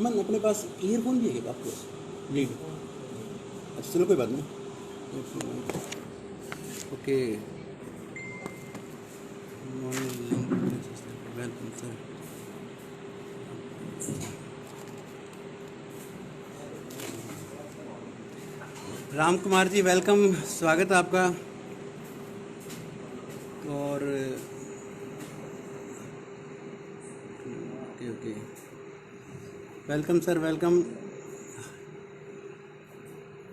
अमन अपने पास ईयरफोन भी है क्या आपके पास लीड? अच्छा चलो कोई बात नहीं। Okay. Welcome sir. Ram Kumar ji welcome, स्वागत है आपका। और okay okay, welcome sir welcome.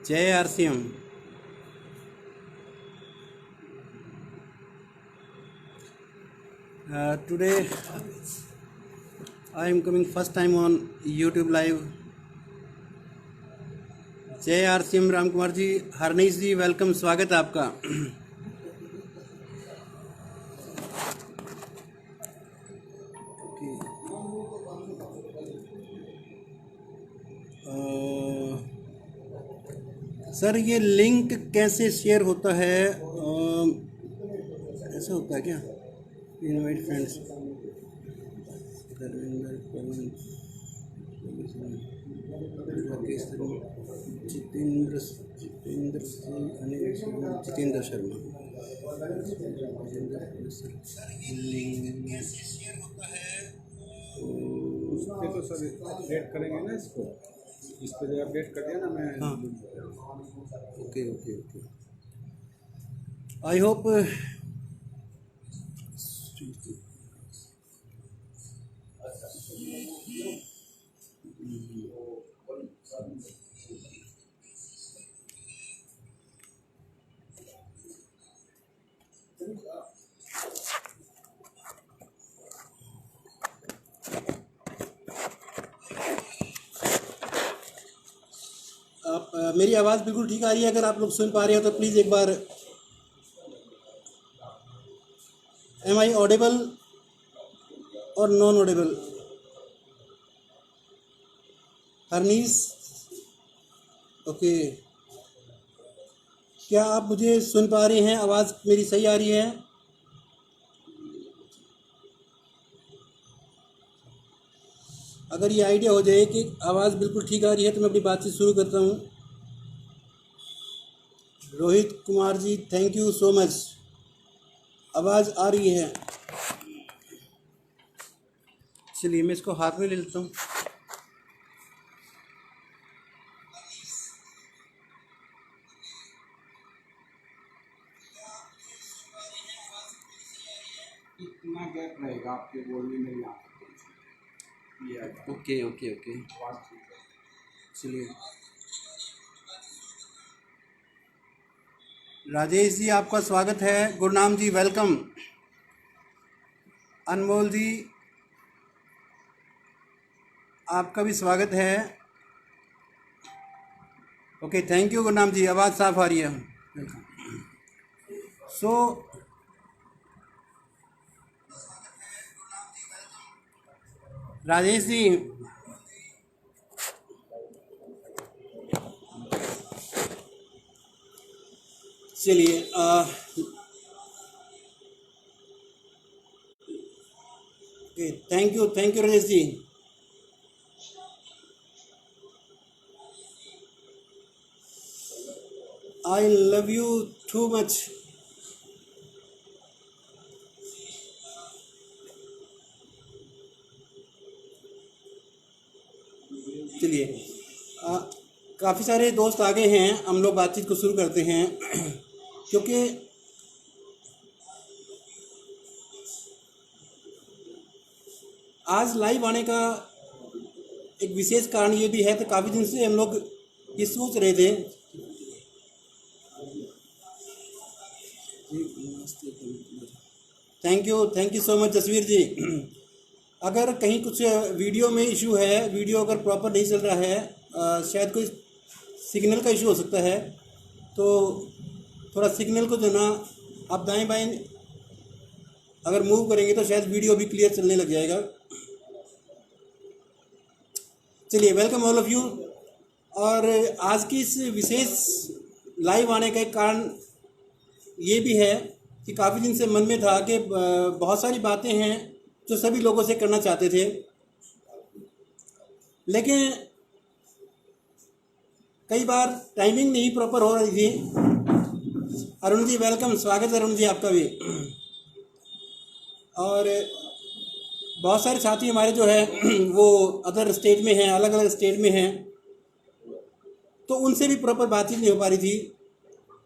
जय RCM. Today I am coming first time on YouTube live. जय आरसीएम राम कुमार जी। हरनीश जी वेलकम, स्वागत है आपका। सर ये लिंक कैसे शेयर होता है? ऐसा होता है क्या? Invite friends, Jitendra Jitendra Jitendra Sharma. Link कैसे शेयर होता है? उस पर तो सर अपडेट करेंगे ना इसको, इस पर अपडेट कर दिया ना मैं। हाँ okay okay okay. I hope आप मेरी आवाज़ बिल्कुल ठीक आ रही है। अगर आप लोग सुन पा रहे हो तो प्लीज़ एक बार, एम आई ऑडिबल और नॉन ऑडिबल? हरनीस ओके, क्या आप मुझे सुन पा रहे हैं? आवाज़ मेरी सही आ रही है? अगर ये आइडिया हो जाए कि आवाज़ बिल्कुल ठीक आ रही है तो मैं अपनी बातचीत शुरू करता हूँ। Rohit Kumar ji thank you so much, आवाज़ आ रही है। चलिए मैं इसको हाथ में ले लेता हूँ। इतना गैप रहेगा आपके बोलने में यहाँ ओके ओके ओके, आवाज़ ठीक है। चलिए। राजेश जी आपका स्वागत है। गुरनाम जी वेलकम। अनमोल जी आपका भी स्वागत है। Okay thank you Gurnam ji, आवाज़ साफ आ रही है। सो राजेश जी चलिए thank you Rajesh ji. I love you too much. चलिए काफ़ी सारे दोस्त आ गए हैं, हम लोग बातचीत को शुरू करते हैं। क्योंकि आज लाइव आने का एक विशेष कारण ये भी है, तो काफ़ी दिन से हम लोग ये सोच रहे थे। Thank you so much Jasvir ji. अगर कहीं कुछ वीडियो में इशू है, वीडियो अगर प्रॉपर नहीं चल रहा है, शायद कोई सिग्नल का इशू हो सकता है, तो थोड़ा सिग्नल को जो ना आप दाएं बाएं अगर मूव करेंगे तो शायद वीडियो भी क्लियर चलने लग जाएगा। चलिए वेलकम ऑल ऑफ यू। और आज की इस विशेष लाइव आने का एक कारण ये भी है कि काफ़ी दिन से मन में था कि बहुत सारी बातें हैं जो सभी लोगों से करना चाहते थे, लेकिन कई बार टाइमिंग नहीं प्रॉपर हो रही थी। अरुण जी वेलकम, स्वागत है अरुण जी आपका भी। और बहुत सारे साथी हमारे जो है वो अदर स्टेट में हैं, अलग अलग स्टेट में हैं, तो उनसे भी प्रॉपर बातचीत नहीं हो पा रही थी।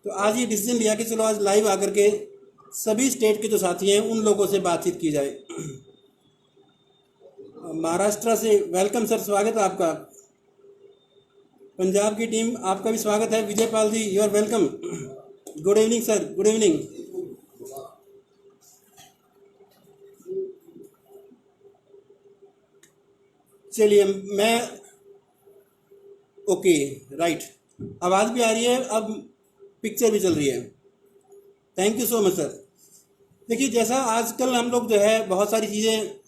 तो आज ये डिसीजन लिया कि चलो आज लाइव आकर के सभी स्टेट के जो साथी हैं उन लोगों से बातचीत की जाए। महाराष्ट्र से वेलकम सर, स्वागत है आपका। पंजाब की टीम आपका भी स्वागत है। Vijay Pal ji you are welcome. Good evening sir, good evening. चलिए मैं ओके राइट, आवाज़ भी आ रही है, अब पिक्चर भी चल रही है। Thank you so much sir. देखिए जैसा आजकल हम लोग जो है बहुत सारी चीज़ें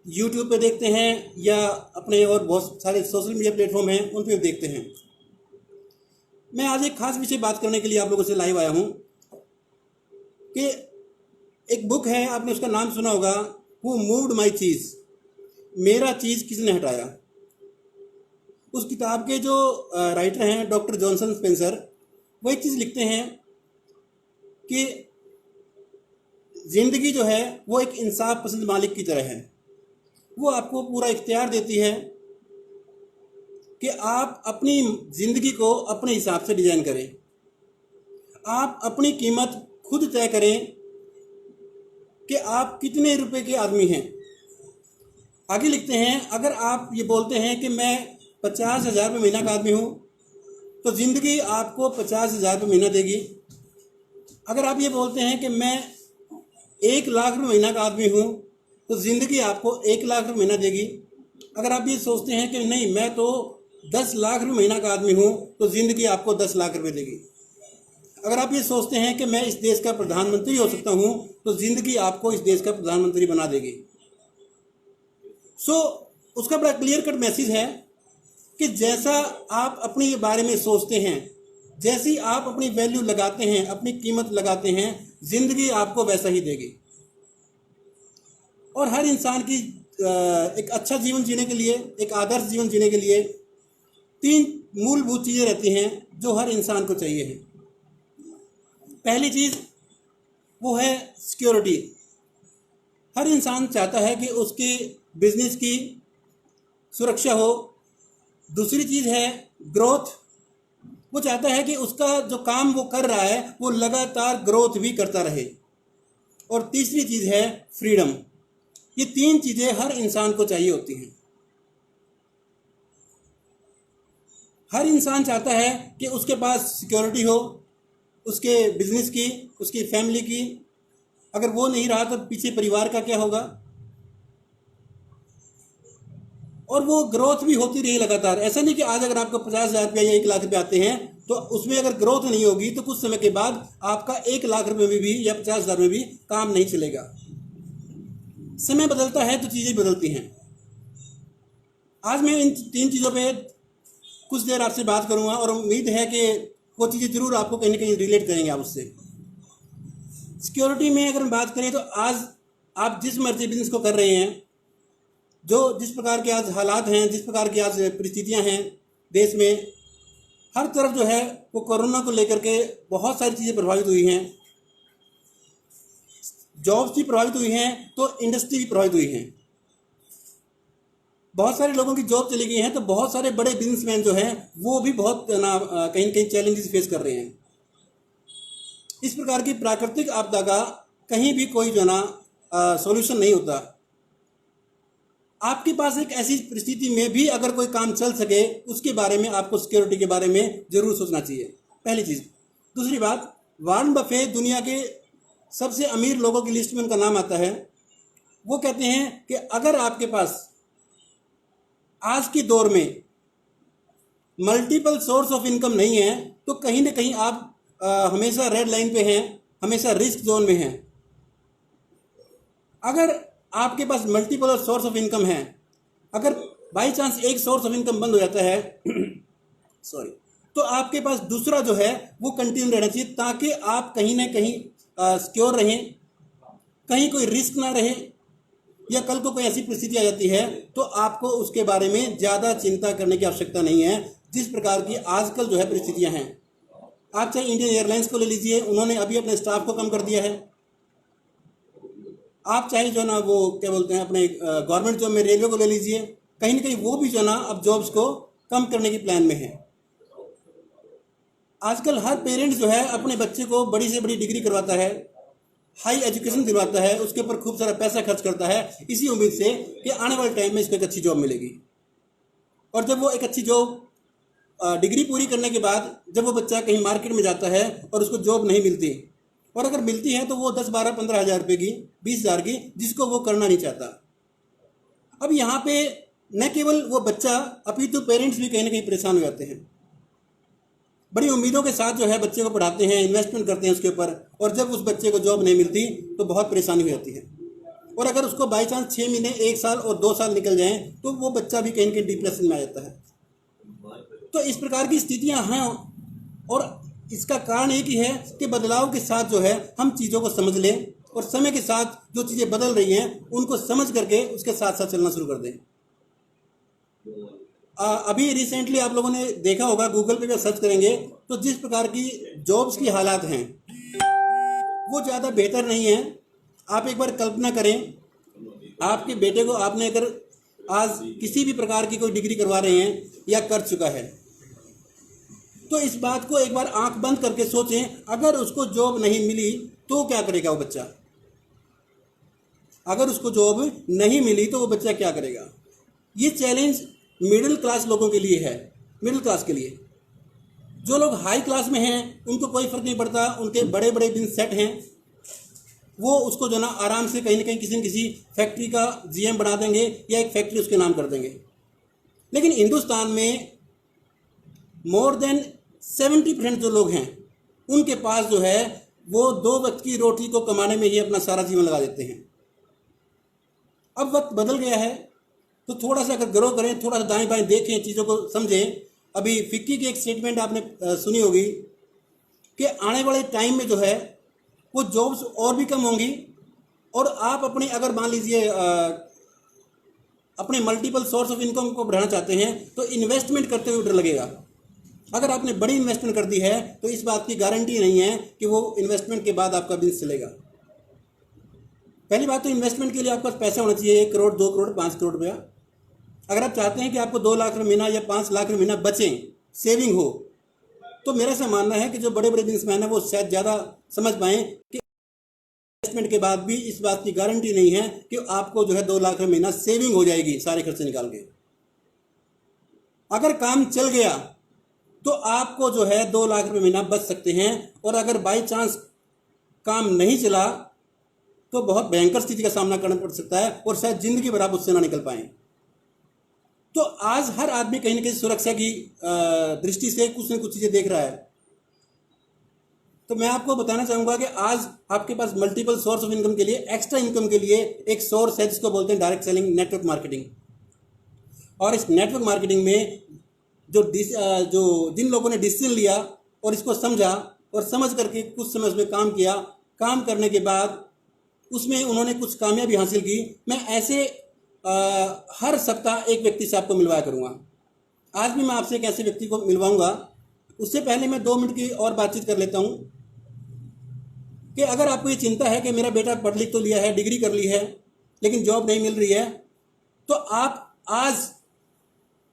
यूट्यूब पे देखते हैं या अपने और बहुत सारे सोशल मीडिया प्लेटफॉर्म हैं उन पे देखते हैं। मैं आज एक खास विषय बात करने के लिए आप लोगों से लाइव आया हूँ कि एक बुक है, आपने उसका नाम सुना होगा, हु मूव्ड माई चीज़, मेरा चीज़ किसने हटाया। उस किताब के जो राइटर हैं डॉक्टर जॉनसन स्पेंसर, वो एक चीज़ लिखते हैं कि ज़िंदगी जो है वो एक इंसाफ पसंद मालिक की तरह है। वो आपको पूरा इख्तियार देती है कि आप अपनी ज़िंदगी को अपने हिसाब से डिज़ाइन करें, आप अपनी कीमत खुद तय करें कि आप कितने रुपए के आदमी हैं। आगे लिखते हैं, अगर आप ये बोलते हैं कि मैं 50,000 रुपये महीना का आदमी हूँ तो ज़िंदगी आपको 50,000 रुपये महीना देगी। अगर आप ये बोलते हैं कि मैं 1 लाख रुपये महीना का आदमी हूँ तो ज़िंदगी आपको 1 लाख रुपये महीना देगी। अगर आप ये सोचते हैं कि नहीं मैं तो 10 लाख रुपये महीना का आदमी हूँ तो ज़िंदगी आपको 10 लाख रुपये देगी। अगर आप ये सोचते हैं कि मैं इस देश का प्रधानमंत्री हो सकता हूँ तो ज़िंदगी आपको इस देश का प्रधानमंत्री बना देगी। उसका बड़ा क्लियर कट मैसेज है कि जैसा आप अपने बारे में सोचते हैं, जैसी आप अपनी वैल्यू लगाते हैं, अपनी कीमत लगाते हैं, ज़िंदगी आपको वैसा ही देगी। और हर इंसान की एक अच्छा जीवन जीने के लिए, एक आदर्श जीवन जीने के लिए 3 मूलभूत चीज़ें रहती हैं जो हर इंसान को चाहिए है। पहली चीज़ वो है सिक्योरिटी। हर इंसान चाहता है कि उसके बिजनेस की सुरक्षा हो। दूसरी चीज़ है ग्रोथ, वो चाहता है कि उसका जो काम वो कर रहा है वो लगातार ग्रोथ भी करता रहे। और तीसरी चीज़ है फ्रीडम। ये 3 चीज़ें हर इंसान को चाहिए होती हैं। हर इंसान चाहता है कि उसके पास सिक्योरिटी हो, उसके बिजनेस की, उसकी फैमिली की। अगर वो नहीं रहा तो पीछे परिवार का क्या होगा। और वो ग्रोथ भी होती रही लगातार। ऐसा नहीं कि आज अगर आपको 50,000 रुपया या 1 लाख रुपये आते हैं तो उसमें अगर ग्रोथ नहीं होगी तो कुछ समय के बाद आपका 1 लाख रुपये में भी या 50,000 में भी काम नहीं चलेगा। समय बदलता है तो चीज़ें बदलती हैं। आज मैं इन 3 चीज़ों पे कुछ देर आपसे बात करूंगा और उम्मीद है कि वो चीज़ें ज़रूर आपको कहीं ना कहीं रिलेट करेंगे आप उससे। सिक्योरिटी में अगर हम बात करें तो आज आप जिस मर्जी बिजनेस को कर रहे हैं, जो जिस प्रकार के आज हालात हैं, जिस प्रकार की आज परिस्थितियां हैं देश में, हर तरफ जो है वो कोरोना को लेकर के बहुत सारी चीज़ें प्रभावित हुई हैं। जॉब्स भी प्रभावित हुई हैं तो इंडस्ट्री भी प्रभावित हुई हैं। बहुत सारे लोगों की जॉब चली गई हैं तो बहुत सारे बड़े बिजनेसमैन जो हैं वो भी बहुत कहीं न कहीं चैलेंजेस फेस कर रहे हैं। इस प्रकार की प्राकृतिक आपदा का कहीं भी कोई जो ना सॉल्यूशन नहीं होता। आपके पास एक ऐसी परिस्थिति में भी अगर कोई काम चल सके उसके बारे में आपको सिक्योरिटी के बारे में जरूर सोचना चाहिए, पहली चीज़। दूसरी बात, वॉरेन बफेट दुनिया के सबसे अमीर लोगों की लिस्ट में उनका नाम आता है। वो कहते हैं कि अगर आपके पास आज के दौर में मल्टीपल सोर्स ऑफ इनकम नहीं है तो कहीं ना कहीं आप हमेशा रेड लाइन पे हैं, हमेशा रिस्क जोन में हैं। अगर आपके पास मल्टीपल सोर्स ऑफ इनकम है, अगर बाई चांस एक सोर्स ऑफ इनकम बंद हो जाता है सॉरी, तो आपके पास दूसरा जो है वो कंटिन्यू रहना चाहिए ताकि आप कहीं ना कहीं सिक्योर रहें, कहीं कोई रिस्क ना रहे या कल को कोई ऐसी परिस्थिति आ जाती है तो आपको उसके बारे में ज़्यादा चिंता करने की आवश्यकता नहीं है। जिस प्रकार की आजकल जो है परिस्थितियां हैं, आप चाहे इंडियन एयरलाइंस को ले लीजिए, उन्होंने अभी अपने स्टाफ को कम कर दिया है। आप चाहे जो ना वो क्या बोलते हैं अपने गवर्नमेंट जॉब में रेलवे को ले लीजिए, कहीं ना कहीं वो भी जो ना अब जॉब्स को कम करने की प्लान में है। आजकल हर पेरेंट जो है अपने बच्चे को बड़ी से बड़ी डिग्री करवाता है, हाई एजुकेशन दिलवाता है, उसके ऊपर खूब सारा पैसा खर्च करता है इसी उम्मीद से कि आने वाले टाइम में इसको एक अच्छी जॉब मिलेगी। और जब वो एक अच्छी जॉब डिग्री पूरी करने के बाद जब वो बच्चा कहीं मार्केट में जाता है और उसको जॉब नहीं मिलती, और अगर मिलती है तो वो 10, 12, 15 हज़ार रुपये की, 20 हज़ार की, जिसको वो करना नहीं चाहता। अब यहाँ पे न केवल वो बच्चा अपितु पेरेंट्स भी कहीं ना कहीं परेशान हो जाते हैं। बड़ी उम्मीदों के साथ जो है बच्चे को पढ़ाते हैं, इन्वेस्टमेंट करते हैं उसके ऊपर, और जब उस बच्चे को जॉब नहीं मिलती तो बहुत परेशानी हो जाती है। और अगर उसको बाई चांस 6 महीने, 1 साल और 2 साल निकल जाएं तो वो बच्चा भी कहीं ना कहीं डिप्रेशन में आ जाता है। तो इस प्रकार की स्थितियां हैं, और इसका कारण एक ही है कि बदलाव के साथ जो है हम चीज़ों को समझ लें, और समय के साथ जो चीज़ें बदल रही हैं उनको समझ करके उसके साथ साथ चलना शुरू कर दें। अभी रिसेंटली आप लोगों ने देखा होगा, गूगल पे भी सर्च करेंगे तो जिस प्रकार की जॉब्स की हालात हैं वो ज़्यादा बेहतर नहीं है। आप एक बार कल्पना करें, आपके बेटे को आपने अगर आज किसी भी प्रकार की कोई डिग्री करवा रहे हैं या कर चुका है, तो इस बात को एक बार आंख बंद करके सोचें, अगर उसको जॉब नहीं मिली तो क्या करेगा वो बच्चा? अगर उसको जॉब नहीं मिली तो वो बच्चा क्या करेगा? ये चैलेंज मिडिल क्लास लोगों के लिए है, मिडिल क्लास के लिए। जो लोग हाई क्लास में हैं उनको कोई फर्क नहीं पड़ता, उनके बड़े बड़े बिजनेस सेट हैं, वो उसको जो ना आराम से कहीं ना कहीं किसी न किसी फैक्ट्री का जीएम बना देंगे या एक फैक्ट्री उसके नाम कर देंगे। लेकिन हिंदुस्तान में मोर देन 70% जो लोग हैं उनके पास जो है वो 2 वक्त की रोटी को कमाने में ही अपना सारा जीवन लगा देते हैं। अब वक्त बदल गया है तो थोड़ा सा अगर ग्रो करें, थोड़ा सा दाएं बाएं देखें, चीज़ों को समझें। अभी फिक्की की एक स्टेटमेंट आपने सुनी होगी कि आने वाले टाइम में जो है वो जॉब्स और भी कम होंगी, और आप अपने अगर मान लीजिए अपने मल्टीपल सोर्स ऑफ इनकम को बढ़ाना चाहते हैं तो इन्वेस्टमेंट करते हुए डर लगेगा। अगर आपने बड़ी इन्वेस्टमेंट कर दी है तो इस बात की गारंटी नहीं है कि वो इन्वेस्टमेंट के बाद आपका बिजनेस चलेगा। पहली बात तो इन्वेस्टमेंट के लिए आपके पास पैसा होना चाहिए, 1 करोड़, 2 करोड़, 5 करोड़ रुपया। अगर आप चाहते हैं कि आपको 2 लाख रुपये महीना या 5 लाख रुपये महीना बचें, सेविंग हो, तो मेरा ऐसा मानना है कि जो बड़े बड़े बिजनेसमैन हैं वो शायद ज़्यादा समझ पाएँ कि इन्वेस्टमेंट के बाद भी इस बात की गारंटी नहीं है कि आपको जो है 2 लाख रुपये महीना सेविंग हो जाएगी सारे खर्चे निकाल के। अगर काम चल गया तो आपको जो है 2 लाख रुपये महीना बच सकते हैं, और अगर बाई चांस काम नहीं चला तो बहुत भयंकर स्थिति का सामना करना पड़ सकता है, और शायद जिंदगी भर आप उससे ना निकल पाएं। तो आज हर आदमी कहीं ना कहीं सुरक्षा की दृष्टि से कुछ न कुछ चीज़ें देख रहा है। तो मैं आपको बताना चाहूँगा कि आज आपके पास मल्टीपल सोर्स ऑफ इनकम के लिए, एक्स्ट्रा इनकम के लिए एक सोर्स है जिसको बोलते हैं डायरेक्ट सेलिंग, नेटवर्क मार्केटिंग। और इस नेटवर्क मार्केटिंग में जो जिन लोगों ने डिसीजन लिया और इसको समझा और समझ करके कुछ समय उसमें काम किया, काम करने के बाद उसमें उन्होंने कुछ कामयाबी हासिल की, मैं ऐसे हर सप्ताह एक व्यक्ति से आपको मिलवाया करूँगा। आज भी मैं आपसे एक ऐसे व्यक्ति को मिलवाऊंगा। उससे पहले मैं 2 मिनट की और बातचीत कर लेता हूँ कि अगर आपको ये चिंता है कि मेरा बेटा पढ़ लिख तो लिया है, डिग्री कर ली है, लेकिन जॉब नहीं मिल रही है, तो आप आज,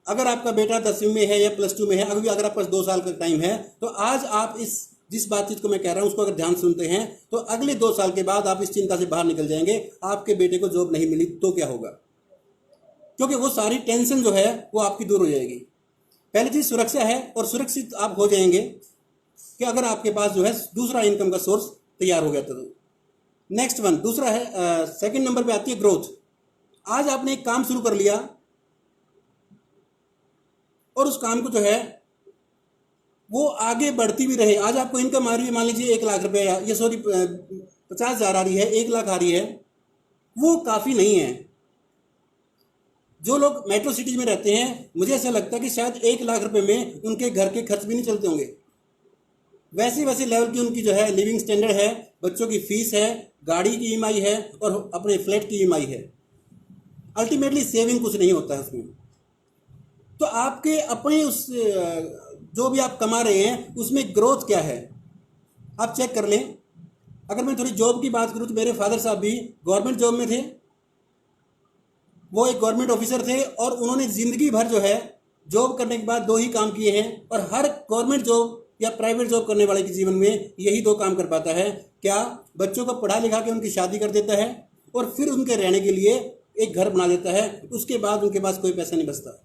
अगर आपका बेटा 10वीं में है या +2 में है, अभी अगर आपके पास 2 साल का टाइम है, तो आज आप जिस बातचीत को मैं कह रहा हूं उसको अगर ध्यान सुनते हैं तो अगले 2 साल के बाद आप इस चिंता से बाहर निकल जाएंगे। आपके बेटे को जॉब नहीं मिली तो क्या होगा, क्योंकि वो सारी टेंशन जो है वो आपकी दूर हो जाएगी। पहली चीज सुरक्षा है, और सुरक्षित आप हो जाएंगे कि अगर आपके पास जो है दूसरा इनकम का सोर्स तैयार हो गया तो। नेक्स्ट वन, दूसरा है, सेकंड नंबर पे आती है ग्रोथ। आज आपने एक काम शुरू कर लिया और उस काम को जो है वो आगे बढ़ती भी रहे। आज आपको इनकम आ रही है, मान लीजिए 1 लाख रुपये, या सॉरी 50,000 आ रही है, 1 लाख आ रही है, वो काफ़ी नहीं है। जो लोग मेट्रो सिटीज में रहते हैं, मुझे ऐसा लगता है कि शायद 1 लाख रुपए में उनके घर के खर्च भी नहीं चलते होंगे। वैसे वैसे लेवल की उनकी जो है लिविंग स्टैंडर्ड है, बच्चों की फीस है, गाड़ी की ईएमआई है और अपने फ्लैट की ईएमआई है। अल्टीमेटली सेविंग कुछ नहीं होता है उसमें। तो आपके अपने उस जो भी आप कमा रहे हैं उसमें ग्रोथ क्या है आप चेक कर लें। अगर मैं थोड़ी जॉब की बात करूं तो मेरे फादर साहब भी गवर्नमेंट जॉब में थे, वो एक गवर्नमेंट ऑफिसर थे और उन्होंने ज़िंदगी भर जो है जॉब करने के बाद 2 ही काम किए हैं। और हर गवर्नमेंट जॉब या प्राइवेट जॉब करने वाले के जीवन में यही 2 काम कर पाता है। क्या? बच्चों को पढ़ा लिखा के उनकी शादी कर देता है और फिर उनके रहने के लिए एक घर बना देता है, उसके बाद उनके पास कोई पैसा नहीं बचता।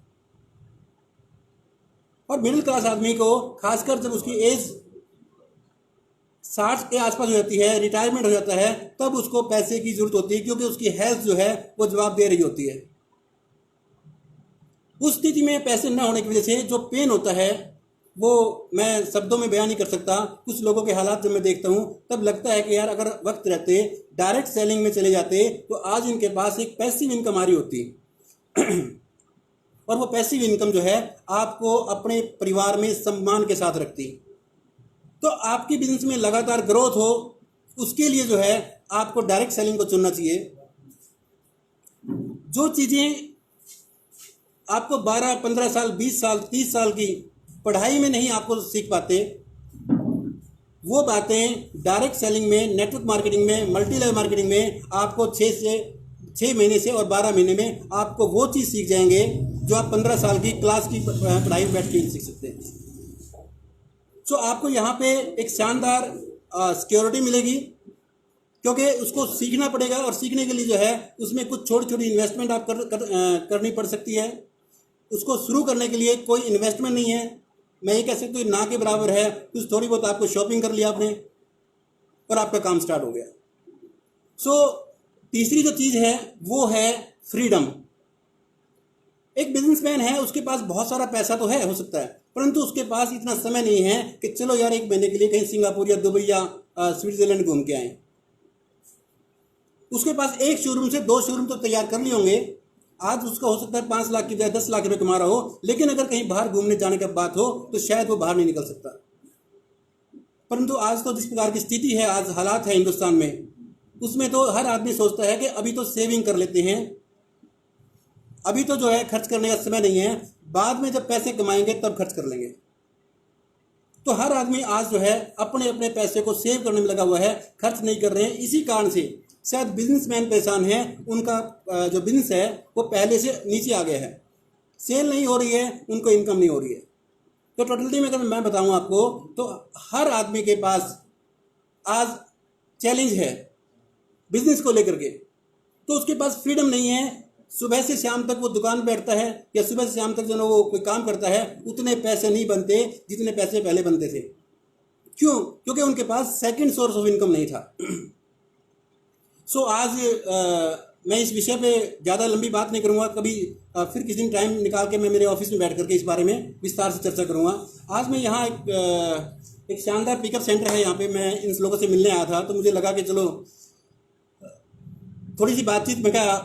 और मिडिल क्लास आदमी को खासकर जब उसकी एज 60 के आसपास हो जाती है, रिटायरमेंट हो जाता है, तब उसको पैसे की जरूरत होती है, क्योंकि उसकी हेल्थ जो है वो जवाब दे रही होती है। उस स्थिति में पैसे न होने की वजह से जो पेन होता है वो मैं शब्दों में बयान नहीं कर सकता। कुछ लोगों के हालात जब मैं देखता हूं तब लगता है कि यार अगर वक्त रहते डायरेक्ट सेलिंग में चले जाते तो आज इनके पास एक पैसिव इनकम आ रही होती और वो पैसिव इनकम जो है आपको अपने परिवार में सम्मान के साथ रखती। तो आपकी बिजनेस में लगातार ग्रोथ हो उसके लिए जो है आपको डायरेक्ट सेलिंग को चुनना चाहिए। जो चीज़ें आपको 12, 15 साल, 20 साल, 30 साल की पढ़ाई में नहीं आपको सीख पाते, वो बातें डायरेक्ट सेलिंग में, नेटवर्क मार्केटिंग में, मल्टी लेवल मार्केटिंग में आपको 6 महीने से और 12 महीने में आपको वो चीज़ सीख जाएंगे जो आप 15 साल की क्लास की पढ़ाई में बैठ के सीख सकते हैं। तो आपको यहाँ पे एक शानदार सिक्योरिटी मिलेगी, क्योंकि उसको सीखना पड़ेगा और सीखने के लिए जो है उसमें कुछ छोटी छोटी इन्वेस्टमेंट आप करनी पड़ सकती है। उसको शुरू करने के लिए कोई इन्वेस्टमेंट नहीं है, मैं ये कह सकता हूँ ना के बराबर है। कुछ थोड़ी बहुत आपको शॉपिंग कर लिया आपने और आपका काम स्टार्ट हो गया। सो तीसरी जो चीज़ है वो है फ्रीडम। एक बिजनेसमैन है, उसके पास बहुत सारा पैसा तो है, हो सकता है, परंतु उसके पास इतना समय नहीं है कि चलो यार 1 महीने के लिए कहीं सिंगापुर या दुबई या स्विट्जरलैंड घूम के आए। उसके पास 1 शोरूम से 2 शोरूम तो तैयार कर लिए होंगे। आज उसका हो सकता है 5 लाख की बजाय 10 लाख रुपए कमा रहा हो, लेकिन अगर कहीं बाहर घूमने जाने की बात हो तो शायद वो बाहर नहीं निकल सकता। परंतु आज तो जिस प्रकार की स्थिति है, आज हालात है हिंदुस्तान में, उसमें तो हर आदमी सोचता है कि अभी तो सेविंग कर लेते हैं, अभी तो जो है खर्च करने का समय नहीं है, बाद में जब पैसे कमाएंगे तब खर्च कर लेंगे। तो हर आदमी आज जो है अपने अपने पैसे को सेव करने में लगा हुआ है, खर्च नहीं कर रहे हैं। इसी कारण से शायद बिजनेसमैन परेशान है, उनका जो बिजनेस है वो पहले से नीचे आ गया है, सेल नहीं हो रही है, उनको इनकम नहीं हो रही है। तो टोटलिटी में अगर मैं बताऊं आपको तो हर आदमी के पास आज चैलेंज है बिजनेस को लेकर के। तो उसके पास फ्रीडम नहीं है, सुबह से शाम तक वो दुकान बैठता है या सुबह से शाम तक जो वो कोई काम करता है, उतने पैसे नहीं बनते जितने पैसे पहले बनते थे। क्यों? क्योंकि उनके पास सेकंड सोर्स ऑफ इनकम नहीं था। सो आज मैं इस विषय पे ज़्यादा लंबी बात नहीं करूँगा, कभी फिर किसी दिन टाइम निकाल के मैं मेरे ऑफिस में बैठ करके इस बारे में विस्तार से चर्चा करूँगा। आज मैं यहाँ एक शानदार पिकअप सेंटर है, यहाँ पे मैं इन लोगों से मिलने आया था, तो मुझे लगा कि चलो थोड़ी सी बातचीत मैं क्या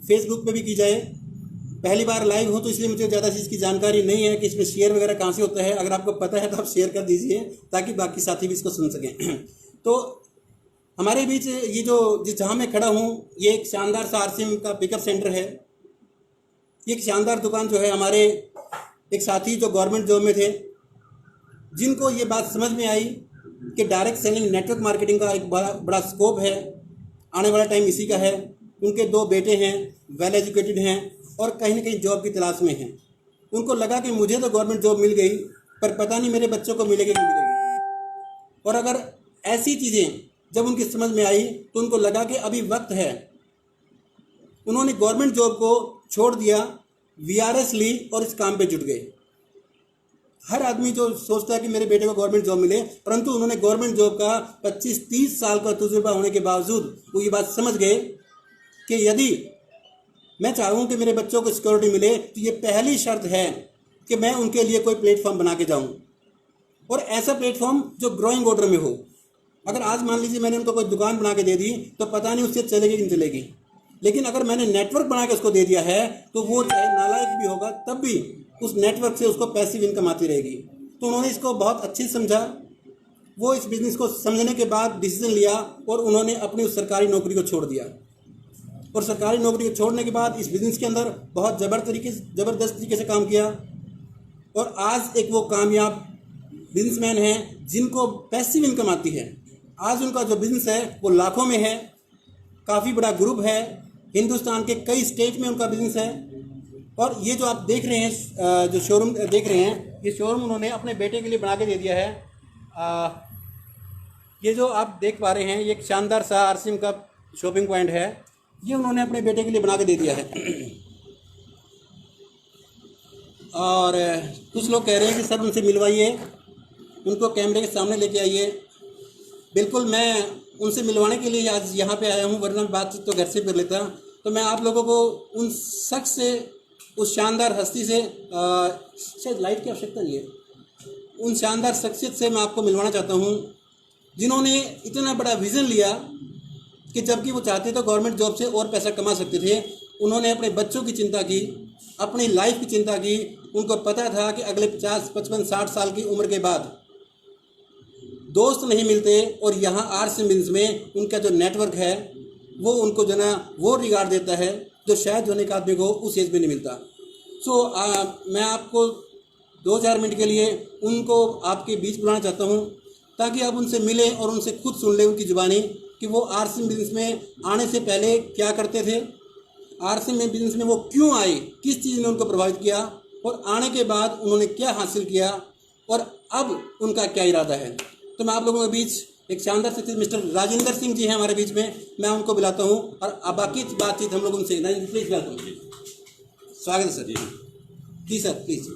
फेसबुक पे भी की जाए। पहली बार लाइव हो तो इसलिए मुझे ज़्यादा चीज़ की जानकारी नहीं है कि इसमें शेयर वगैरह कहाँ से होता है। अगर आपको पता है तो आप शेयर कर दीजिए ताकि बाकी साथी भी इसको सुन सकें। तो हमारे बीच ये जिस जहाँ मैं खड़ा हूँ ये एक शानदार सा आरसीएम का पिकअप सेंटर है। ये एक शानदार दुकान जो है, हमारे एक साथी जो गवर्नमेंट जॉब में थे, जिनको ये बात समझ में आई कि डायरेक्ट सेलिंग नेटवर्क मार्केटिंग का एक बड़ा स्कोप है, आने वाला टाइम इसी का है। उनके 2 बेटे हैं, वेल एजुकेटेड हैं और कहीं ना कहीं जॉब की तलाश में हैं। उनको लगा कि मुझे तो गवर्नमेंट जॉब मिल गई, पर पता नहीं मेरे बच्चों को मिलेगी कि मिलेगी। और अगर ऐसी चीज़ें जब उनकी समझ में आई तो उनको लगा कि अभी वक्त है। उन्होंने गवर्नमेंट जॉब को छोड़ दिया, वीआरएस ली और इस काम पे जुट गए। हर आदमी जो सोचता है कि मेरे बेटे को गवर्नमेंट जॉब मिले, परंतु उन्होंने गवर्नमेंट जॉब का 25-30 साल का तजुर्बा होने के बावजूद वो ये बात समझ गए कि यदि मैं चाहूँ कि मेरे बच्चों को सिक्योरिटी मिले तो ये पहली शर्त है कि मैं उनके लिए कोई प्लेटफॉर्म बना के जाऊँ, और ऐसा प्लेटफॉर्म जो ग्रोइंग ऑर्डर में हो। अगर आज मान लीजिए मैंने उनको कोई दुकान बना के दे दी तो पता नहीं उससे चलेगी कि नहीं चलेगी, लेकिन अगर मैंने नेटवर्क बना के उसको दे दिया है तो वो चाहे नालायक भी होगा तब भी उस नेटवर्क से उसको पैसिव इनकम आती रहेगी। तो उन्होंने इसको बहुत अच्छे से समझा। वो इस बिज़नेस को समझने के बाद डिसीजन लिया और उन्होंने अपनी उस सरकारी नौकरी को छोड़ दिया। और सरकारी नौकरी को छोड़ने के बाद इस बिज़नेस के अंदर बहुत ज़बरदस्त तरीके से काम किया और आज एक वो कामयाब बिजनेसमैन हैं जिनको पैसिव इनकम आती है। आज उनका जो बिज़नेस है वो लाखों में है, काफ़ी बड़ा ग्रुप है, हिंदुस्तान के कई स्टेट में उनका बिज़नेस है। और ये जो आप देख रहे हैं, जो शोरूम देख रहे हैं, ये शोरूम उन्होंने अपने बेटे के लिए बना के दे दिया है। ये जो आप देख पा रहे हैं ये एक शानदार सा आरसीएम का शॉपिंग पॉइंट है, ये उन्होंने अपने बेटे के लिए बना के दे दिया है। और कुछ लोग कह रहे हैं कि सर उनसे मिलवाइए, उनको कैमरे के सामने लेके आइए। बिल्कुल, मैं उनसे मिलवाने के लिए आज यहाँ पे आया हूँ, वरना बातचीत तो घर से कर लेता। तो मैं आप लोगों को उन शख्स से, उस शानदार हस्ती से, शायद लाइट की आवश्यकता नहीं है, उन शानदार शख्सियत से मैं आपको मिलवाना चाहता हूँ जिन्होंने इतना बड़ा विज़न लिया कि जबकि वो चाहते तो गवर्नमेंट जॉब से और पैसा कमा सकते थे, उन्होंने अपने बच्चों की चिंता की, अपनी लाइफ की चिंता की। उनको पता था कि अगले 50, 55, 60 साल की उम्र के बाद दोस्त नहीं मिलते और यहाँ आरसीएम बिजनेस में उनका जो नेटवर्क है वो उनको जो ना वो रिगार्ड देता है जो शायद जो एक आदमी को उस एज में नहीं मिलता। मैं आपको 2-4 मिनट के लिए उनको आपके बीच बुलाना चाहता हूँ ताकि आप उनसे मिलें और उनसे खुद सुन लें उनकी ज़ुबानी कि वो आरसीएम बिजनेस में आने से पहले क्या करते थे, आरसीएम बिजनेस में वो क्यों आए, किस चीज़ ने उनको प्रभावित किया और आने के बाद उन्होंने क्या हासिल किया और अब उनका क्या इरादा है। तो मैं आप लोगों के बीच एक शानदार शख्सियत मिस्टर राजेंद्र सिंह जी हैं हमारे बीच में, मैं उनको बुलाता हूँ और अब बाकी बातचीत हम लोग उनसे। प्लीज़ वेलकम, स्वागत है सर जी सर प्लीज़।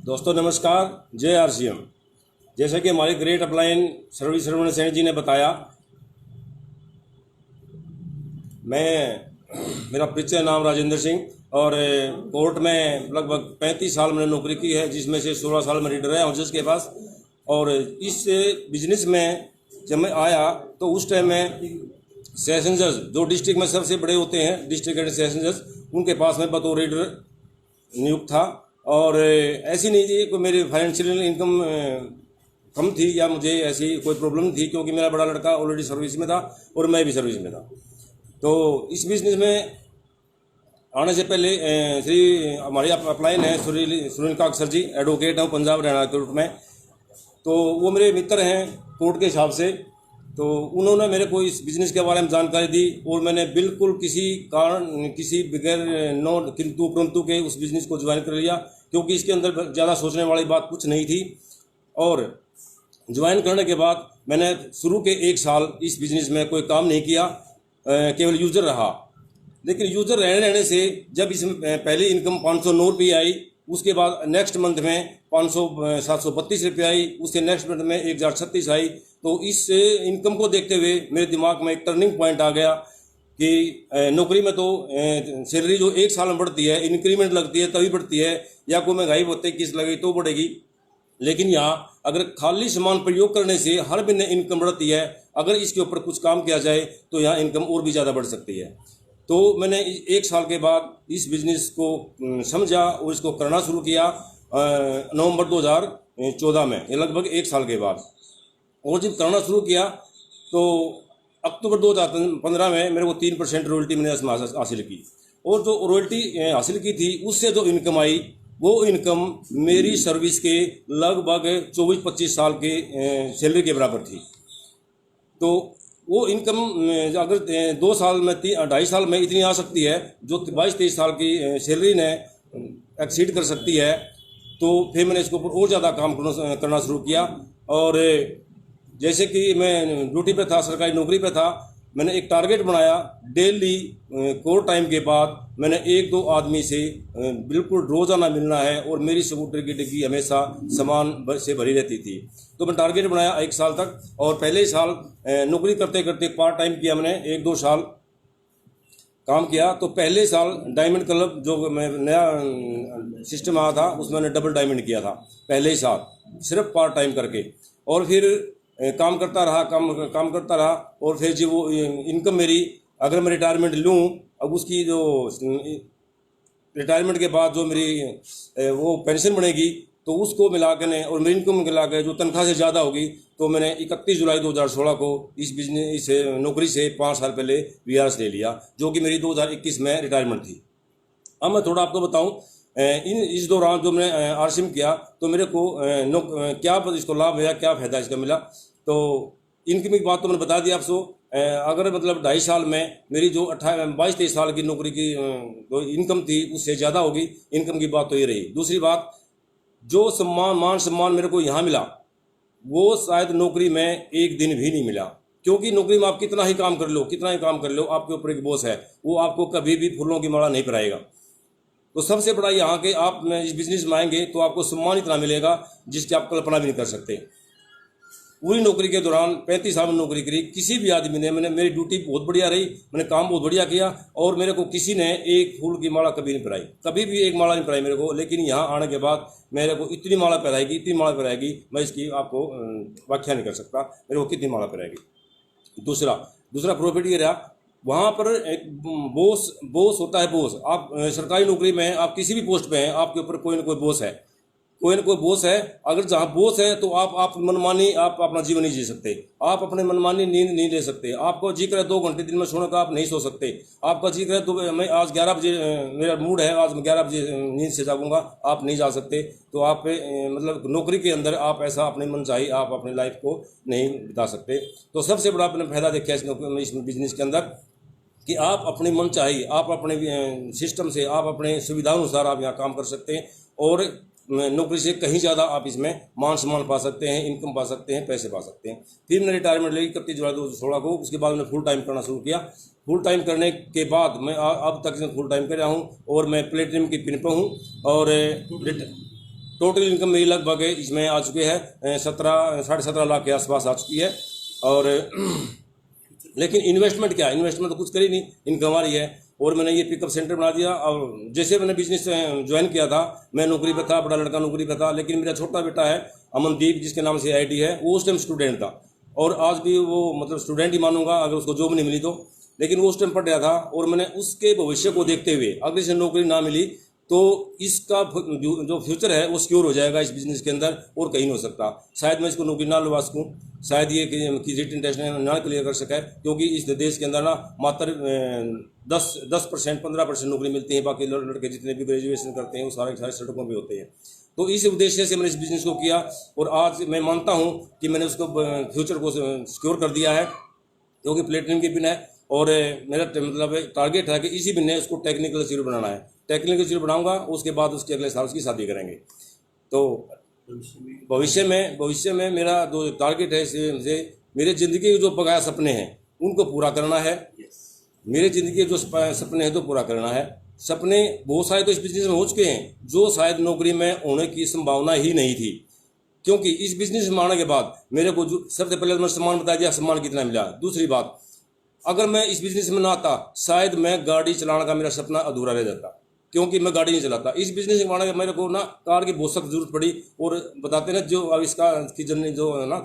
दोस्तों नमस्कार, जय आरसीएम। जैसा कि हमारे great upline service Sarvan Sen ji ने बताया, मेरा परिचय नाम राजेंद्र सिंह और कोर्ट में लगभग 35 साल मैंने नौकरी की है, जिसमें से 16 साल मैं रीडर रहा हूँ जज के पास। और इस बिजनेस में जब मैं आया तो उस टाइम में सेशन जज जो डिस्ट्रिक्ट में सबसे बड़े होते हैं, डिस्ट्रिक्ट एंड सेशन जज, उनके पास में बतौर रीडर नियुक्त था। और ऐसी नहीं थी कि मेरी फाइनेंशियल इनकम कम थी या मुझे ऐसी कोई प्रॉब्लम थी, क्योंकि मेरा बड़ा लड़का ऑलरेडी सर्विस में था और मैं भी सर्विस में था। तो इस बिजनेस में आने से पहले हमारे अपलाइन है सुनील काक सर जी, एडवोकेट हैं पंजाब हरियाणा कोर्ट में। तो वो मेरे मित्र हैं कोर्ट के हिसाब से। तो उन्होंने मेरे को इस बिज़नेस के बारे में जानकारी दी और मैंने बिल्कुल किसी बगैर नो किंतु परंतु के उस बिज़नेस को ज्वाइन कर लिया, क्योंकि इसके अंदर ज़्यादा सोचने वाली बात कुछ नहीं थी। और ज्वाइन करने के बाद मैंने शुरू के 1 साल इस बिज़नेस में कोई काम नहीं किया, केवल यूज़र रहा। लेकिन यूज़र रहने से जब इसमें पहली इनकम 509 रुपये आई, उसके बाद नेक्स्ट मंथ में 732 रुपये आई, उसके नेक्स्ट मंथ में 1036 आई। तो इस इनकम को देखते हुए मेरे दिमाग में एक टर्निंग पॉइंट आ गया कि नौकरी में तो सैलरी जो 1 साल में बढ़ती है, इंक्रीमेंट लगती है तभी बढ़ती है, या कोई महंगाई होती है किस लगी तो बढ़ेगी। लेकिन यहाँ अगर खाली सामान प्रयोग करने से हर महीने इनकम बढ़ती है, अगर इसके ऊपर कुछ काम किया जाए तो यहाँ इनकम और भी ज़्यादा बढ़ सकती है। तो मैंने 1 साल के बाद इस बिज़नेस को समझा और इसको करना शुरू किया नवंबर 2014 में, ये लगभग 1 साल के बाद। और जब करना शुरू किया तो अक्टूबर 2015 में मेरे को 3% रॉयल्टी मैंने हासिल की। और जो रॉयल्टी हासिल की थी उससे जो इनकम आई वो इनकम मेरी सर्विस के लगभग 24-25 साल के सैलरी के बराबर थी। तो वो इनकम अगर 2 साल में 2.5 साल में इतनी आ सकती है जो 22-23 साल की सैलरी ने एक्सीड कर सकती है, तो फिर मैंने इसके ऊपर और ज़्यादा काम करना शुरू किया। और जैसे कि मैं ड्यूटी पे था, सरकारी नौकरी पे था, मैंने एक टारगेट बनाया, डेली कोर्ट टाइम के बाद मैंने 1-2 आदमी से बिल्कुल रोज़ाना मिलना है और मेरी स्कूटर की डिग्गी हमेशा सामान से भरी रहती थी। तो मैं टारगेट बनाया 1 साल तक। और पहले ही साल नौकरी करते करते पार्ट टाइम किया मैंने, 1-2 साल काम किया। तो पहले साल डायमंड क्लब जो मैं नया सिस्टम आया था उसमें मैंने डबल डायमंड किया था पहले ही साल, सिर्फ पार्ट टाइम करके। और फिर काम करता रहा और फिर जो वो इनकम मेरी, अगर मैं रिटायरमेंट लूँ, अब उसकी जो रिटायरमेंट के बाद जो मेरी वो पेंशन बनेगी तो उसको मिला के और मेरी इनकम मिला के जो तनख्वाह से ज़्यादा होगी, तो मैंने 31 जुलाई 2016 को इस नौकरी से 5 साल पहले वीआरएस ले लिया, जो कि मेरी 2021 में रिटायरमेंट थी। अब मैं थोड़ा आपको बताऊं, इस दौरान जो मैंने आरसीएम किया तो मेरे को क्या इसको लाभ है, क्या फ़ायदा इसका मिला। तो इनकम की बात तो मैंने बता दिया आपको। अगर मतलब 2.5 साल में मेरी जो 22-23 साल की नौकरी की जो इनकम थी उससे ज़्यादा होगी। इनकम की बात तो ये रही। दूसरी बात, जो मान सम्मान मेरे को यहाँ मिला वो शायद नौकरी में एक दिन भी नहीं मिला, क्योंकि नौकरी में आप कितना ही काम कर लो, आपके ऊपर एक बॉस है, वो आपको कभी भी फूलों की माला नहीं पहनाएगा। तो सबसे बड़ा यहाँ के आप इस बिजनेस में आएंगे तो आपको सम्मान इतना मिलेगा जिसकी आप कल्पना भी नहीं कर सकते। पूरी नौकरी के दौरान 35 साल में नौकरी करी, किसी भी आदमी ने मेरी ड्यूटी बहुत बढ़िया रही, मैंने काम बहुत बढ़िया किया और मेरे को किसी ने एक फूल की माला कभी नहीं पहनाई, कभी भी एक माला नहीं पहनाई मेरे को। लेकिन यहाँ आने के बाद मेरे को इतनी माला पहनाएगी, मैं इसकी आपको व्याख्या नहीं कर सकता मेरे को कितनी माला पहनाएगी। दूसरा प्रॉफिट ये रहा, वहाँ पर एक बॉस होता है। बॉस आप सरकारी नौकरी में आप किसी भी पोस्ट पे हैं, आपके ऊपर कोई ना कोई बॉस है। अगर जहाँ बॉस है तो आप मनमानी आप अपना जीवन नहीं जी सकते, आप अपने मनमानी नींद नहीं ले सकते। आपको जी करे 2 घंटे दिन में सोने का, आप नहीं सो सकते। आपका जी करे तो मैं आज 11 बजे मेरा मूड है, आज मैं 11 बजे नींद से जागूंगा, आप नहीं जा सकते। तो आप मतलब नौकरी के अंदर आप ऐसा अपने मन चाहिए आप अपनी लाइफ को नहीं बिता सकते। तो सबसे बड़ा अपने फायदा देखा इस बिजनेस के अंदर कि आप अपने मन चाहिए, आप अपने सिस्टम से, आप अपने सुविधानुसार आप यहाँ काम कर सकते हैं और नौकरी से कहीं ज़्यादा आप इसमें मान सम्मान पा सकते हैं, इनकम पा सकते हैं, पैसे पा सकते हैं। फिर मैंने रिटायरमेंट ली 31 जुलाई 2016 को। उसके बाद मैंने फुल टाइम करना शुरू किया। फुल टाइम करने के बाद मैं अब तक फुल टाइम कर रहा हूँ और मैं प्लेटिनम की पिन पर हूँ और टोटल इनकम मेरी लगभग इसमें आ चुकी है 17.5 लाख के आसपास आ चुकी है। और लेकिन इन्वेस्टमेंट तो कुछ करी नहीं, इनकम आ रही है। और मैंने ये पिकअप सेंटर बना दिया। और जैसे मैंने बिजनेस ज्वाइन किया था, मैं नौकरी पे था, बड़ा लड़का नौकरी पे था, लेकिन मेरा छोटा बेटा है अमनदीप, जिसके नाम से आईडी है, वो उस टाइम स्टूडेंट था और आज भी वो मतलब स्टूडेंट ही मानूंगा अगर उसको जॉब नहीं मिली तो। लेकिन वो उस टाइम पढ़ रहा था और मैंने उसके भविष्य को देखते हुए अगर इसे नौकरी ना मिली तो इसका जो फ्यूचर है वो सिक्योर हो जाएगा इस बिजनेस के अंदर और कहीं नहीं हो सकता। शायद मैं इसको नौकरी ना लगा सकूँ, शायद ये कि रिटन टेस्ट ना क्लियर कर सके, क्योंकि इस देश के अंदर ना मात्र 10% 15% नौकरी मिलती है। बाकी लड़के जितने भी ग्रेजुएशन करते हैं वो सारे सड़कों पे होते हैं। तो इस उद्देश्य से मैंने इस बिजनेस को किया और आज मैं मानता हूँ कि मैंने उसको फ्यूचर को सिक्योर कर दिया है, क्योंकि प्लेटिनम की पिन है। और मेरा मतलब टारगेट है कि इसी बिन ने उसको टेक्निकल जीरो बनाना है। टेक्निकल जीरो बनाऊंगा, उसके बाद उसके अगले साल उसकी शादी करेंगे। तो भविष्य में मेरा जो टारगेट है से मेरे ज़िंदगी के जो बकाया सपने हैं उनको पूरा करना है। मेरे ज़िंदगी के जो सपने हैं तो पूरा करना है। सपने बहुत सारे तो इस बिजनेस में हो चुके हैं जो शायद नौकरी में होने की संभावना ही नहीं थी, क्योंकि इस बिजनेस में आने के बाद मेरे को जो सबसे पहले मैंने सम्मान बता दिया, सम्मान कितना मिला। दूसरी बात, अगर मैं इस बिजनेस में ना आता शायद मैं गाड़ी चलाने का मेरा सपना अधूरा रह जाता, क्योंकि मैं गाड़ी नहीं चलाता। इस बिजनेस में आने के मेरे को ना कार की बहुत सख्त जरूरत पड़ी और बताते ना जो आविष्कार की जो है ना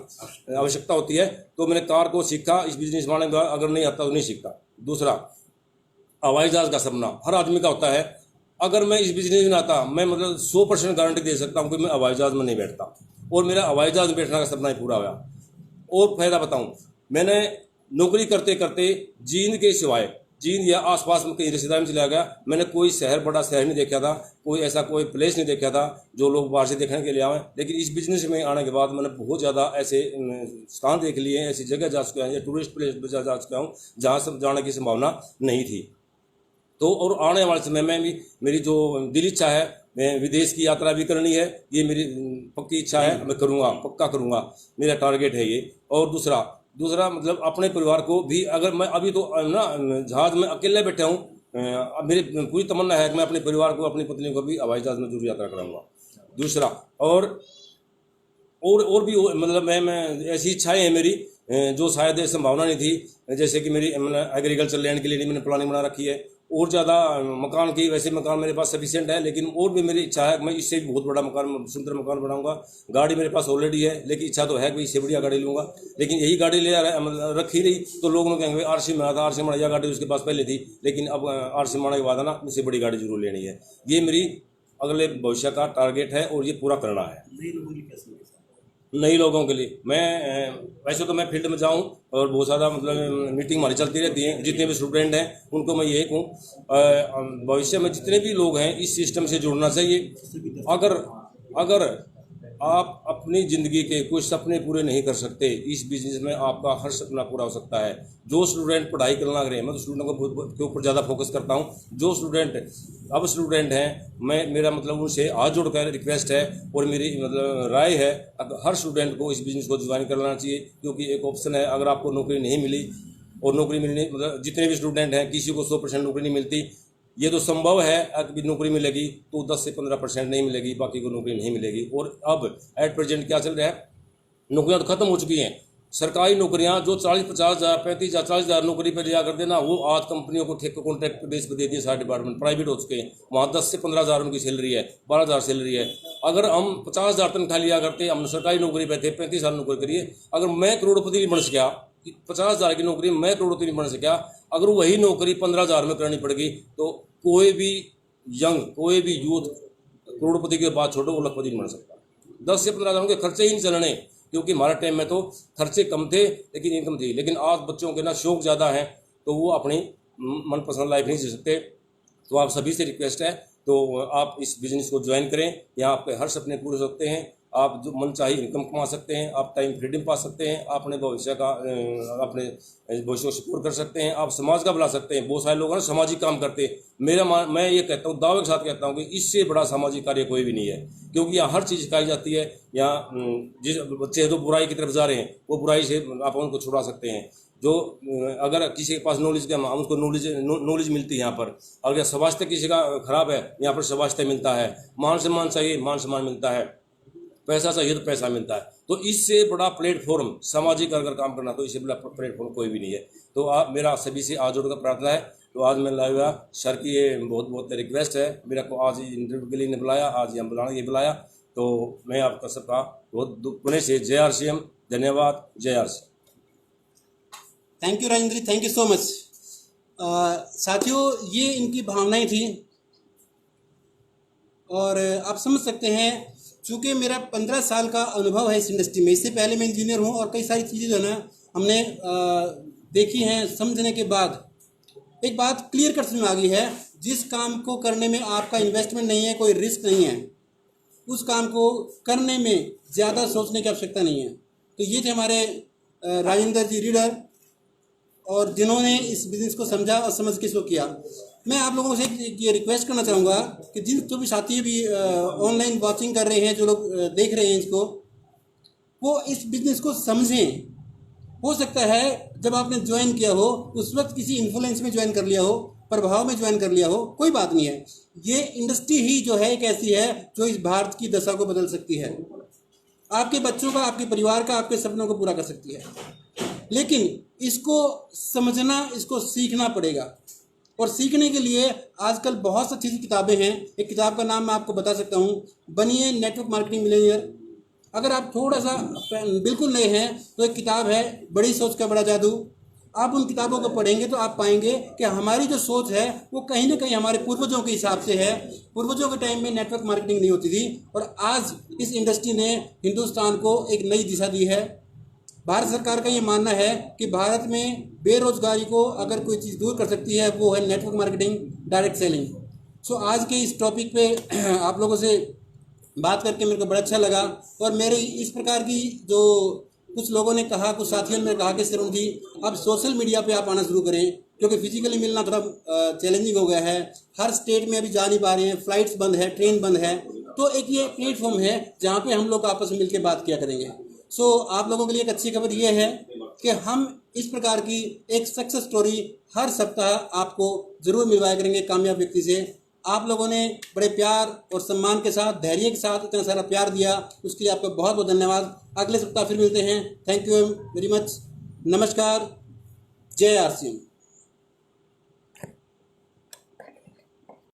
आवश्यकता होती है, तो मैंने कार को सीखा इस बिजनेस में आने के बाद। अगर नहीं आता तो नहीं सीखता। दूसरा, हवाई जहाज़ का सपना हर आदमी का होता है। अगर मैं इस बिजनेस में आता, मैं मतलब 100% गारंटी दे सकता हूँ कि मैं हवाई जहाज़ में नहीं बैठता और मेरा हवाई जहाज़ में बैठने का सपना ही पूरा हुआ। और फायदा बताऊँ, मैंने नौकरी करते करते जींद के सिवाय जींद या आसपास में कहीं रिश्तेदारी में चला गया, मैंने कोई बड़ा शहर नहीं देखा था, कोई ऐसा कोई प्लेस नहीं देखा था जो लोग बाहर से देखने के लिए आए। लेकिन इस बिजनेस में आने के बाद मैंने बहुत ज़्यादा ऐसे स्थान देख लिए हैं, ऐसी जगह जा चुका हूँ या टूरिस्ट प्लेस पर जा चुका हूँ जहाँ सब जाने की संभावना नहीं थी। तो और आने वाले समय में भी मेरी जो दिल इच्छा है, मैं विदेश की यात्रा भी करनी है, ये मेरी पक्की इच्छा है, मैं करूँगा, पक्का करूँगा, मेरा टारगेट है ये। और दूसरा मतलब अपने परिवार को भी, अगर मैं अभी तो ना जहाज़ में अकेले बैठा हूँ, अब मेरी पूरी तमन्ना है कि मैं अपने परिवार को, अपनी पत्नी को भी हवाई जहाज़ में जरूर यात्रा कराऊंगा। दूसरा और भी मतलब मैं ऐसी इच्छाएं हैं मेरी जो शायद संभावना नहीं थी, जैसे कि मेरी मैंने एग्रीकल्चर लैंड के लिए मैंने प्लानिंग बना रखी है और ज़्यादा मकान की। वैसे मकान मेरे पास सफिशिएंट है, लेकिन और भी मेरी इच्छा है मैं इससे भी बहुत बड़ा मकान, सुंदर मकान बनाऊंगा। गाड़ी मेरे पास ऑलरेडी है, लेकिन इच्छा तो है कि इससे बढ़िया गाड़ी लूँगा। लेकिन यही गाड़ी ले रखी रही तो लोगों ने कहेंगे आरसी में आता, आरसी में यह गाड़ी उसके पास पहले थी, लेकिन अब आरसी माना के बाद ना उससे बड़ी गाड़ी जरूर लेनी है। ये मेरी अगले भविष्य का टारगेट है और ये पूरा करना है। नए लोगों की कैसे होगी? नई लोगों के लिए मैं वैसे तो मैं फील्ड में जाऊं और बहुत ज़्यादा मतलब मीटिंग हमारी चलती रहती है, जितने भी स्टूडेंट हैं उनको मैं यही कहूँ भविष्य में जितने भी लोग हैं इस सिस्टम से जुड़ना चाहिए। अगर आप अपनी ज़िंदगी के कुछ सपने पूरे नहीं कर सकते, इस बिजनेस में आपका हर सपना पूरा हो सकता है। जो स्टूडेंट पढ़ाई करना करें, मैं तो स्टूडेंटों के ऊपर ज़्यादा फोकस करता हूँ। जो स्टूडेंट हैं मेरा मतलब उनसे हाथ जोड़कर रिक्वेस्ट है और मेरी मतलब राय है, हर स्टूडेंट को इस बिज़नेस को ज्वाइन करना चाहिए, क्योंकि एक ऑप्शन है। अगर आपको नौकरी नहीं मिली और नौकरी मिलने मतलब जितने भी स्टूडेंट हैं किसी को 100% नौकरी नहीं मिलती, ये तो संभव है कि नौकरी मिलेगी तो 10 से 15% नहीं मिलेगी, बाकी को नौकरी नहीं मिलेगी। और अब एट प्रेजेंट क्या चल रहा है, नौकरियां तो खत्म हो चुकी हैं। सरकारी नौकरियां जो 40-50 हज़ार 35 या 40 हज़ार नौकरी पर लिया करते ना, वो आज कंपनियों को ठेके कॉन्ट्रैक्ट बेस पर दे दिए। सारे डिपार्टमेंट प्राइवेट हो चुके हैं, वहाँ 10 से 15 हज़ार उनकी सैलरी है, 12 हज़ार सैलरी है। अगर हम 50 हज़ार तनख्वाह लिया करते, हम सरकारी नौकरी पे थे, 35 साल नौकरी करिए, अगर मैं करोड़पति नहीं बन सका, 50 हज़ार की नौकरी मैं करोड़पति नहीं बन सका, अगर वही नौकरी 15 हज़ार में करनी पड़ेगी, तो कोई भी यूथ करोड़पति के बाद छोड़ो वो लखपति नहीं बन सकता। 10 से 15 हज़ार के खर्चे ही नहीं चलने, क्योंकि हमारे टाइम में तो खर्चे कम थे लेकिन इनकम थी। लेकिन आज बच्चों के ना शौक ज़्यादा हैं, तो वो अपनी मनपसंद लाइफ नहीं जी सकते। तो आप सभी से रिक्वेस्ट है, तो आप इस बिज़नेस को ज्वाइन करें। यहाँ आपके हर सपने पूरे हो सकते हैं, आप जो मन चाहे इनकम कमा सकते हैं, आप टाइम फ्रीडम पा सकते हैं, अपने भविष्य को सिक्योर कर सकते हैं, आप समाज का बुला सकते हैं। बहुत सारे लोग हैं सामाजिक काम करते हैं। मैं ये कहता हूँ, दावे के साथ कहता हूँ कि इससे बड़ा सामाजिक कार्य कोई भी नहीं है, क्योंकि यहाँ हर चीज़ सिखाई जाती है। यहाँ जिस बच्चे जो बुराई की तरफ जा रहे हैं, वो बुराई से आप उनको छुड़ा सकते हैं। जो अगर किसी के पास नॉलेज का, उसको नॉलेज मिलती है यहाँ पर। अगर स्वास्थ्य किसी का खराब है, यहाँ पर स्वास्थ्य मिलता है। मान सम्मान चाहिए, मान सम्मान मिलता है। पैसा चाहिए तो पैसा मिलता है। तो इससे बड़ा प्लेटफॉर्म सामाजिक अगर काम करना, तो इससे बड़ा प्लेटफॉर्म कोई भी नहीं है। तो आप मेरा सभी से आज जोड़कर प्रार्थना है। तो आज मैं लाया सर की ये बहुत रिक्वेस्ट है, मेरा को आज इंटरव्यू के लिए नहीं बुलाया, आज यहाँ बुलाया। तो मैं आपका सबका बहुत पुणे से जय RCM, धन्यवाद। जय RCM। Thank you Rajendra ji, thank you so much. साथियों, ये इनकी भावनाएं थी और आप समझ सकते हैं, चूँकि मेरा 15 साल का अनुभव है इस इंडस्ट्री में। इससे पहले मैं इंजीनियर हूँ और कई सारी चीज़ें जो है ना हमने देखी हैं। समझने के बाद एक बात क्लियर कट समझ में आ गई है, जिस काम को करने में आपका इन्वेस्टमेंट नहीं है, कोई रिस्क नहीं है, उस काम को करने में ज़्यादा सोचने की आवश्यकता नहीं है। तो ये थे हमारे राजेंद्र जी रीडर, और जिन्होंने इस बिज़नेस को समझा और समझ के इसको किया। मैं आप लोगों से ये रिक्वेस्ट करना चाहूँगा कि जो भी साथी भी ऑनलाइन वॉचिंग कर रहे हैं, जो लोग देख रहे हैं इसको, वो इस बिज़नेस को समझें। हो सकता है जब आपने ज्वाइन किया हो उस वक्त किसी इन्फ्लुएंस में ज्वाइन कर लिया हो, प्रभाव में ज्वाइन कर लिया हो, कोई बात नहीं है। ये इंडस्ट्री ही जो है एक ऐसी है जो इस भारत की दशा को बदल सकती है, आपके बच्चों का, आपके परिवार का, आपके सपनों को पूरा कर सकती है। लेकिन इसको समझना, इसको सीखना पड़ेगा। और सीखने के लिए आजकल बहुत सी अच्छी किताबें हैं। एक किताब का नाम मैं आपको बता सकता हूँ, बनिए नेटवर्क मार्केटिंग मिलियनेयर। अगर आप थोड़ा सा बिल्कुल नए हैं तो एक किताब है, बड़ी सोच का बड़ा जादू। आप उन किताबों को पढ़ेंगे तो आप पाएंगे कि हमारी जो सोच है वो कहीं ना कहीं हमारे पूर्वजों के हिसाब से है। पूर्वजों के टाइम में नेटवर्क मार्केटिंग नहीं होती थी और आज इस इंडस्ट्री ने हिंदुस्तान को एक नई दिशा दी है। भारत सरकार का ये मानना है कि भारत में बेरोजगारी को अगर कोई चीज़ दूर कर सकती है वो है नेटवर्क मार्केटिंग, डायरेक्ट सेलिंग। सो आज के इस टॉपिक पे आप लोगों से बात करके मेरे को बड़ा अच्छा लगा। और मेरे इस प्रकार की जो कुछ लोगों ने कहा, कुछ साथियों ने कहा कि सर जी अब सोशल मीडिया पे आप आना शुरू करें, क्योंकि फिजिकली मिलना थोड़ा चैलेंजिंग हो गया है। हर स्टेट में अभी जा नहीं पा रहे हैं, फ्लाइट्स बंद है, ट्रेन बंद है। तो एक ये प्लेटफॉर्म है जहाँ पे हम लोग आपस में मिलकर बात किया करेंगे। सो आप लोगों के लिए एक अच्छी खबर ये है कि हम इस प्रकार की एक सक्सेस स्टोरी हर सप्ताह आपको ज़रूर मिलवाया करेंगे कामयाब व्यक्ति से। आप लोगों ने बड़े प्यार और सम्मान के साथ, धैर्य के साथ इतना सारा प्यार दिया, उसके लिए आपका बहुत बहुत धन्यवाद। अगले सप्ताह फिर मिलते हैं। Thank you very much. नमस्कार। जय RCM।